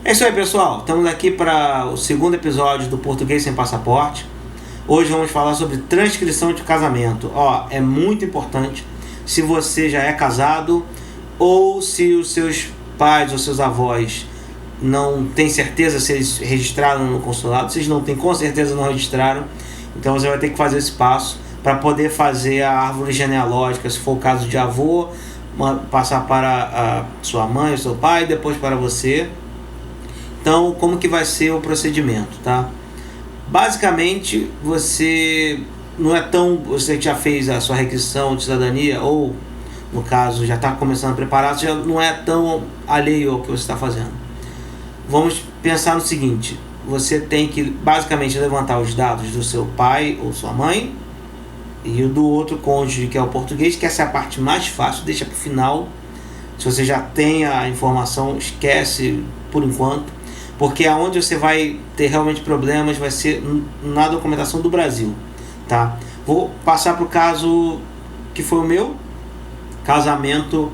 É isso aí, pessoal. Estamos aqui para o segundo episódio do Português Sem Passaporte. Hoje vamos falar sobre transcrição de casamento. É muito importante se você já é casado ou se os seus pais ou seus avós não têm certeza se eles registraram no consulado. Se eles não têm, com certeza não registraram. Então você vai ter que fazer esse passo para poder fazer a árvore genealógica, se for o caso de avô, passar para a sua mãe, o seu pai, depois para você. Então, como que vai ser o procedimento, tá? Basicamente, você já fez a sua requisição de cidadania, ou no caso já está começando a preparar, você já não é tão alheio ao que você está fazendo. Vamos pensar no seguinte: você tem que basicamente levantar os dados do seu pai ou sua mãe e o do outro cônjuge, que é o português, que essa é a parte mais fácil, deixa para o final. Se você já tem a informação, esquece por enquanto, porque aonde você vai ter realmente problemas vai ser na documentação do Brasil, tá? Vou passar para o caso que foi o meu, casamento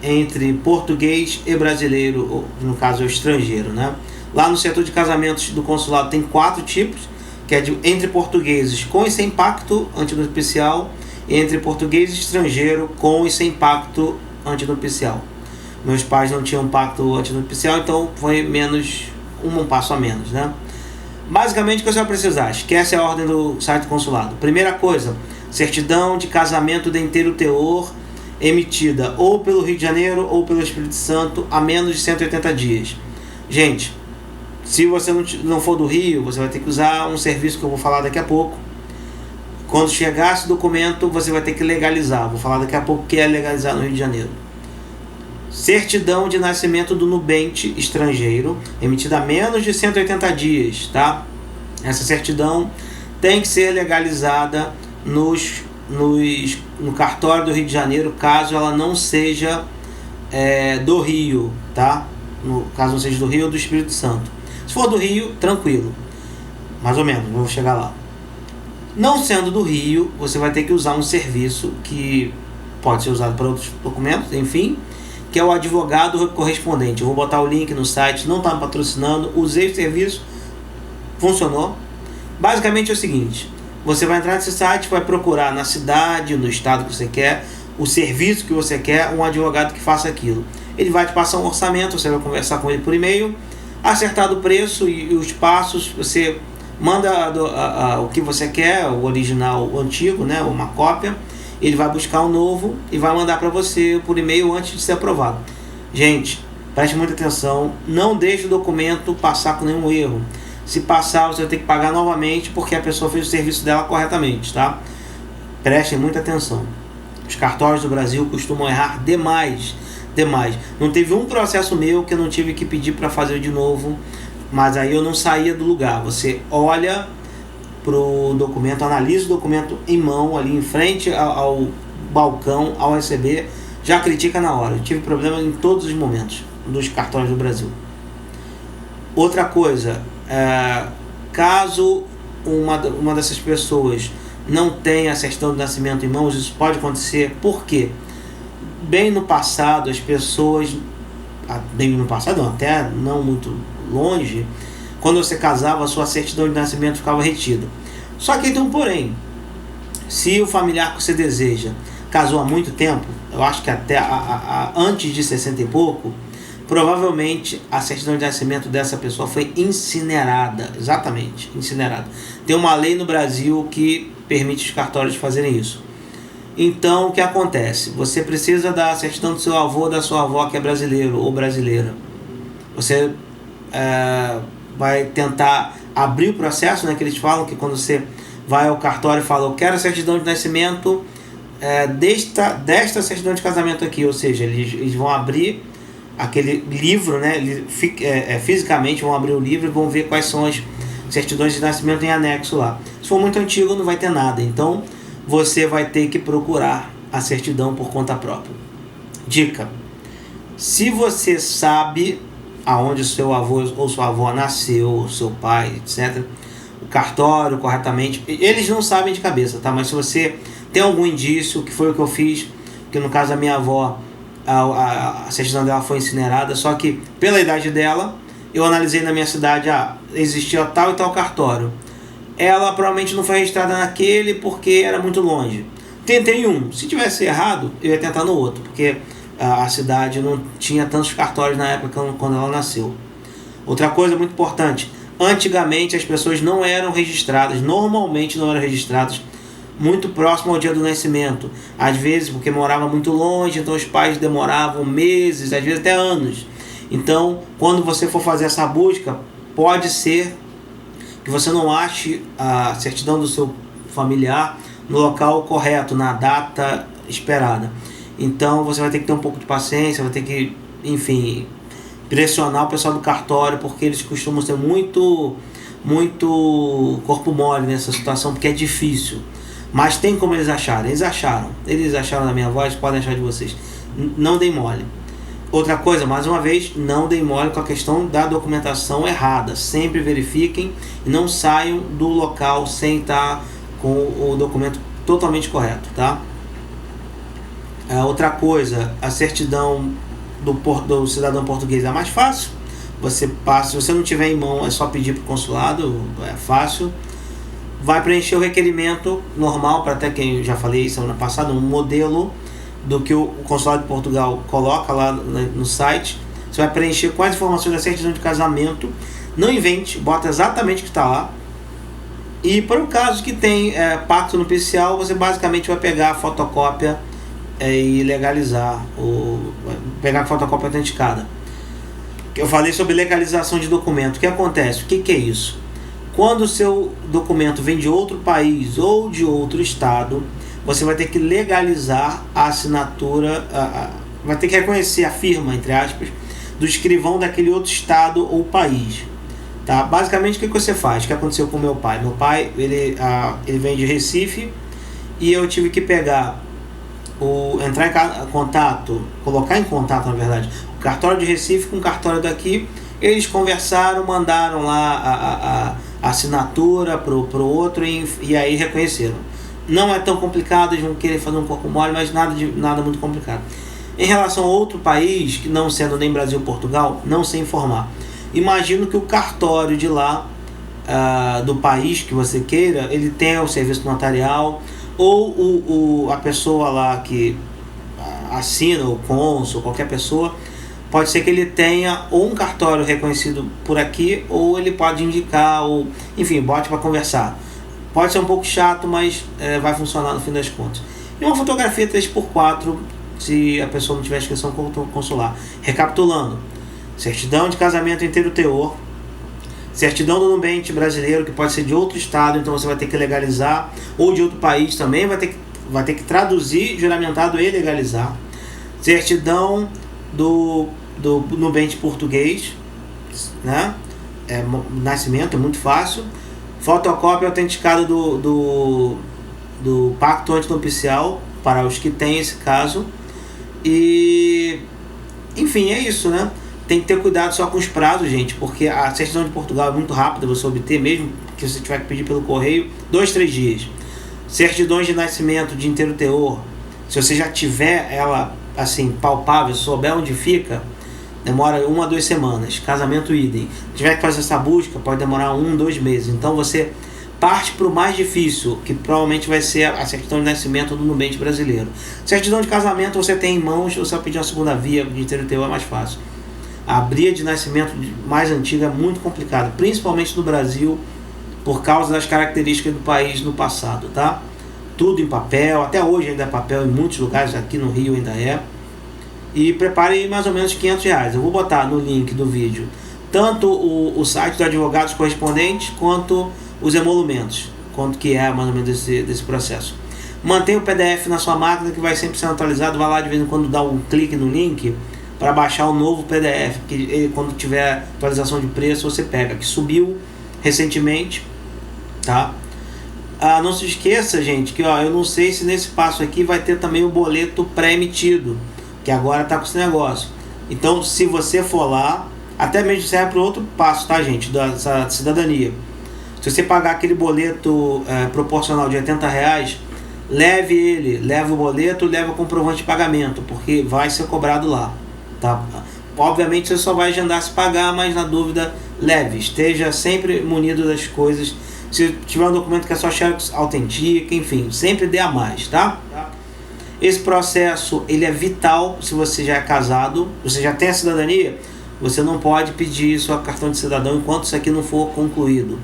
entre português e brasileiro, no caso estrangeiro, né? Lá no setor de casamentos do consulado tem 4 tipos, que é entre portugueses com e sem pacto antinupcial, e entre português e estrangeiro com e sem pacto antinupcial. Meus pais não tinham pacto antinupcial, então foi um passo a menos, né? Basicamente o que você vai precisar, esquece a ordem do site do consulado. Primeira coisa, certidão de casamento de inteiro teor, emitida ou pelo Rio de Janeiro ou pelo Espírito Santo há menos de 180 dias. Gente, se você não for do Rio, você vai ter que usar um serviço que eu vou falar daqui a pouco. Quando chegar esse documento, você vai ter que legalizar. Vou falar daqui a pouco o que é legalizar no Rio de Janeiro. Certidão de nascimento do nubente estrangeiro, emitida há menos de 180 dias, tá? Essa certidão tem que ser legalizada no cartório do Rio de Janeiro, caso ela não seja do Rio, tá? No caso não seja do Rio ou do Espírito Santo. Se for do Rio, tranquilo, mais ou menos, vamos chegar lá. Não sendo do Rio, você vai ter que usar um serviço que pode ser usado para outros documentos, enfim, que é o advogado correspondente. Eu vou botar o link no site, não está me patrocinando, usei o serviço, funcionou. Basicamente é o seguinte: você vai entrar nesse site, vai procurar na cidade, no estado que você quer, o serviço que você quer, um advogado que faça aquilo. Ele vai te passar um orçamento, você vai conversar com ele por e-mail, acertar o preço e os passos, você manda o que você quer, o original, o antigo, né, uma cópia. Ele vai buscar um novo e vai mandar para você por e-mail antes de ser aprovado. Gente, preste muita atenção, não deixe o documento passar com nenhum erro. Se passar, você vai ter que pagar novamente porque a pessoa fez o serviço dela corretamente, tá? Prestem muita atenção. Os cartórios do Brasil costumam errar demais. Não teve um processo meu que eu não tive que pedir para fazer de novo, mas aí eu não saía do lugar. Você olha pro documento, analisa o documento em mão, ali em frente ao balcão, ao receber, já critica na hora. Eu tive problema em todos os momentos dos cartórios do Brasil. Outra coisa, caso uma dessas pessoas não tenha a certidão de nascimento em mãos, isso pode acontecer. Por quê? Bem no passado, as pessoas, até não muito longe, quando você casava, a sua certidão de nascimento ficava retida. Só que tem um porém: se o familiar que você deseja casou há muito tempo, eu acho que até antes de 60 e pouco, provavelmente a certidão de nascimento dessa pessoa foi incinerada. Exatamente, incinerada. Tem uma lei no Brasil que permite os cartórios fazerem isso. Então, o que acontece? Você precisa da certidão do seu avô ou da sua avó, que é brasileiro ou brasileira. Você vai tentar abrir o processo, né, que eles falam que quando você vai ao cartório e fala: eu quero a certidão de nascimento desta certidão de casamento aqui, ou seja, eles vão abrir aquele livro, né, fisicamente vão abrir o livro e vão ver quais são as certidões de nascimento em anexo lá. Se for muito antigo, não vai ter nada, então você vai ter que procurar a certidão por conta própria. Dica: se você sabe aonde o seu avô ou sua avó nasceu, o seu pai, etc., o cartório corretamente, eles não sabem de cabeça, tá? Mas se você tem algum indício, que foi o que eu fiz, que no caso da minha avó, a certidão dela foi incinerada, só que pela idade dela, eu analisei na minha cidade, existia tal e tal cartório. Ela provavelmente não foi registrada naquele porque era muito longe. Tentei um. Se tivesse errado, eu ia tentar no outro, porque a cidade não tinha tantos cartórios na época quando ela nasceu. Outra coisa muito importante, antigamente as pessoas não eram registradas, normalmente não eram registradas muito próximo ao dia do nascimento. Às vezes porque morava muito longe, então os pais demoravam meses, às vezes até anos. Então, quando você for fazer essa busca, pode ser que você não ache a certidão do seu familiar no local correto, na data esperada. Então você vai ter que ter um pouco de paciência, vai ter que, enfim, pressionar o pessoal do cartório, porque eles costumam ser muito corpo mole nessa situação, porque é difícil. Mas tem como eles acharem. Eles acharam da minha voz, podem achar de vocês. Não deem mole. Outra coisa, mais uma vez, não deem mole com a questão da documentação errada. Sempre verifiquem e não saiam do local sem estar com o documento totalmente correto, tá? Outra coisa, a certidão do cidadão português é mais fácil. Você passa, se você não tiver em mão, é só pedir para o consulado, é fácil. Vai preencher o requerimento normal, para até quem já falei semana passada, um modelo do que o consulado de Portugal coloca lá no site. Você vai preencher com as informações da certidão de casamento. Não invente, bota exatamente o que está lá. E para o caso que tem pacto nupcial, você basicamente vai pegar a fotocópia e legalizar, pegar a fotocópia autenticada. Eu falei sobre legalização de documento. O que acontece? O que é isso? Quando o seu documento vem de outro país ou de outro estado, você vai ter que legalizar a assinatura, vai ter que reconhecer a firma, entre aspas, do escrivão daquele outro estado ou país. Tá? Basicamente, o que você faz? O que aconteceu com meu pai? Meu pai, ele vem de Recife e eu tive que pegar, entrar em contato, colocar em contato, na verdade, o cartório de Recife com o cartório daqui. Eles conversaram, mandaram lá a assinatura pro outro e aí reconheceram. Não é tão complicado, eles vão querer fazer um corpo mole, mas nada muito complicado. Em relação a outro país, que não sendo nem Brasil ou Portugal, não sei informar. Imagino que o cartório de lá, do país que você queira, ele tenha o serviço notarial, ou a pessoa lá que assina, o cônsul, qualquer pessoa, pode ser que ele tenha ou um cartório reconhecido por aqui, ou ele pode indicar, ou enfim, bote para conversar. Pode ser um pouco chato, mas vai funcionar no fim das contas. E uma fotografia 3x4, se a pessoa não tiver inscrição consular. Recapitulando: certidão de casamento inteiro teor, certidão do nubente brasileiro, que pode ser de outro estado, então você vai ter que legalizar, ou de outro país também, vai ter que traduzir, juramentado e legalizar. Certidão do nubente português, né? Nascimento, é muito fácil. Fotocópia autenticada do pacto antinupcial para os que têm esse caso. E enfim, é isso, né? Tem que ter cuidado só com os prazos, gente, porque a certidão de Portugal é muito rápida você obter, mesmo que você tiver que pedir pelo correio, 2-3 dias. Certidões de nascimento de inteiro teor, se você já tiver ela assim palpável, souber onde fica, demora 1 a 2 semanas. Casamento idem. Se tiver que fazer essa busca, pode demorar 1-2 meses. Então você parte para o mais difícil, que provavelmente vai ser a certidão de nascimento do nubente brasileiro. Certidão de casamento você tem em mãos, você vai pedir uma segunda via de inteiro teor, é mais fácil. A brida de nascimento mais antiga é muito complicada, principalmente no Brasil, por causa das características do país no passado, tá? Tudo em papel, até hoje ainda é papel em muitos lugares, aqui no Rio ainda é. E prepare mais ou menos R$500. Eu vou botar no link do vídeo tanto o site do advogados correspondentes quanto os emolumentos, quanto que é mais ou menos desse processo. Mantenha o PDF na sua máquina, que vai sempre ser atualizado. Vai lá de vez em quando, dar um clique no link para baixar o novo PDF, que ele, quando tiver atualização de preço, você pega, que subiu recentemente, tá? Não se esqueça, gente, que eu não sei se nesse passo aqui vai ter também o boleto pré-emitido, que agora está com esse negócio. Então, se você for lá, até mesmo serve para outro passo, tá, gente, da cidadania. Se você pagar aquele boleto proporcional de R$80, leve o boleto, leve o comprovante de pagamento, porque vai ser cobrado lá, tá? obviamente você só vai agendar se pagar, mas na dúvida, leve, esteja sempre munido das coisas. Se tiver um documento que é só Xerox, autentica, enfim, sempre dê a mais, tá? Esse processo, ele é vital se você já é casado, você já tem a cidadania, você não pode pedir seu cartão de cidadão enquanto isso aqui não for concluído.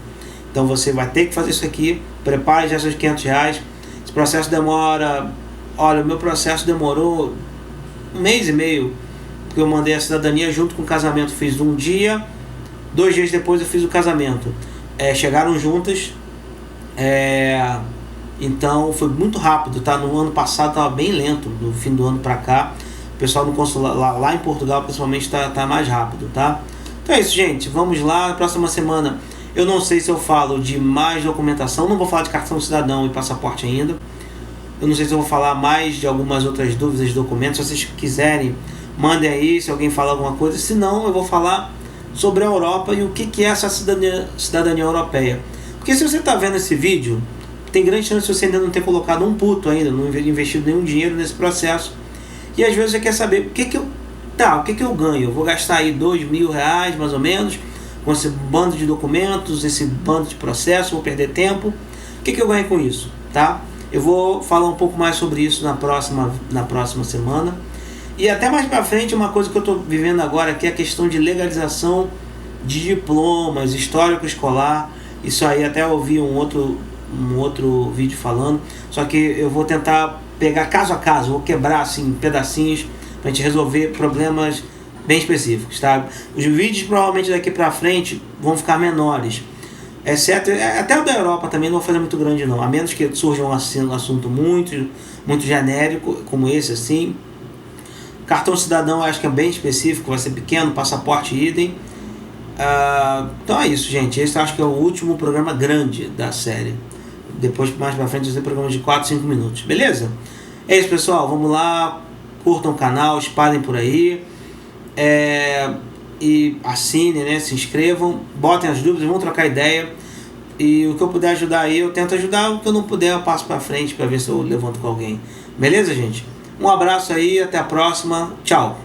Então você vai ter que fazer isso aqui, prepare já seus R$500. Esse processo demora, olha, o meu processo demorou 1 mês e meio, porque eu mandei a cidadania junto com o casamento, fiz um dia, 2 dias depois eu fiz o casamento. Chegaram juntas, então foi muito rápido, tá? No ano passado estava bem lento, do fim do ano para cá, o pessoal no consulado lá em Portugal principalmente tá mais rápido, tá? Então é isso, gente, vamos lá. Na próxima semana eu não sei se eu falo de mais documentação, não vou falar de cartão cidadão e passaporte ainda, eu não sei se eu vou falar mais de algumas outras dúvidas de documentos. Se vocês quiserem, mandem aí se alguém fala alguma coisa, se não eu vou falar sobre a Europa e o que é essa cidadania europeia. Porque se você está vendo esse vídeo, tem grande chance de você ainda não ter colocado um puto ainda, não investido nenhum dinheiro nesse processo. E às vezes você quer saber o que eu ganho. Eu vou gastar aí R$2.000 mais ou menos com esse bando de documentos, esse bando de processos, vou perder tempo. O que eu ganho com isso, tá? Eu vou falar um pouco mais sobre isso na próxima semana. E até mais pra frente, uma coisa que eu estou vivendo agora, que é a questão de legalização de diplomas, histórico escolar. Isso aí até ouvi um outro vídeo falando, só que eu vou tentar pegar caso a caso, vou quebrar assim pedacinhos pra gente resolver problemas bem específicos, tá? Os vídeos provavelmente daqui pra frente vão ficar menores, exceto, até o da Europa também não vou fazer muito grande não, a menos que surja um assunto muito genérico, como esse assim. Cartão cidadão eu acho que é bem específico, vai ser pequeno, passaporte idem. Então é isso, gente. Esse eu acho que é o último programa grande da série. Depois, mais pra frente, vai ter programas de 4, 5 minutos. Beleza? É isso, pessoal. Vamos lá. Curtam o canal, espalhem por aí. E assinem, né? Se inscrevam. Botem as dúvidas, vamos trocar ideia. E o que eu puder ajudar aí, eu tento ajudar. O que eu não puder, eu passo pra frente pra ver se eu levanto com alguém. Beleza, gente? Um abraço aí. Até a próxima. Tchau.